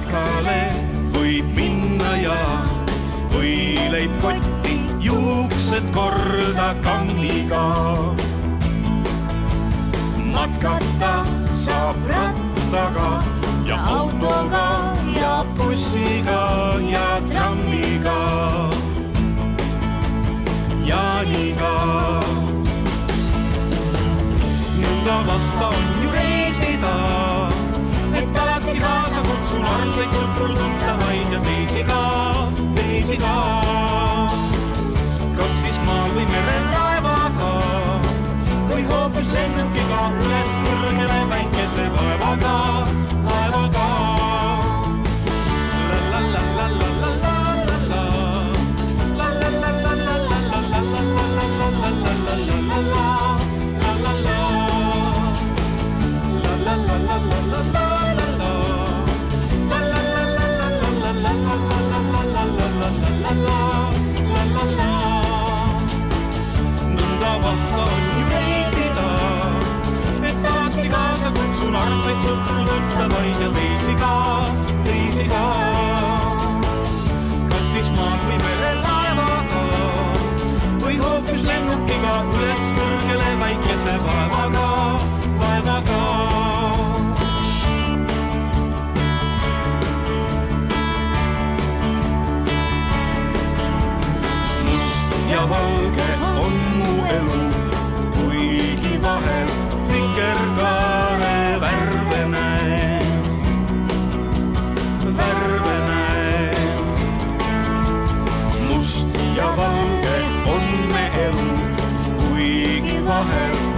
matkale võib minna ja võileib kotti, juuksed korda kammiga. Matkata saab rattaga ja autoga ja bussiga ja trammiga. Jaaniga. Nõnda vahva on ju reisida, et alati kaasa kutsun armsaid sõpru, tuttavaid ja teisi ka. Kas siis maal või merel laevaga või hoopis lennukiga üles kõrgele väikese laevaga. Nõnda vahva on ju reisida, et alati kaasa kutsun armsaid sõpru, tuttavaid ja teisi ka. Kas siis maal või merel laevaga või hoopis lennukiga üles kõrgele väikese laevaga. Ja valge on mu elu, kuigi vahel vikerkaare värve näen. Must ja valge on me elu, kuigi vahel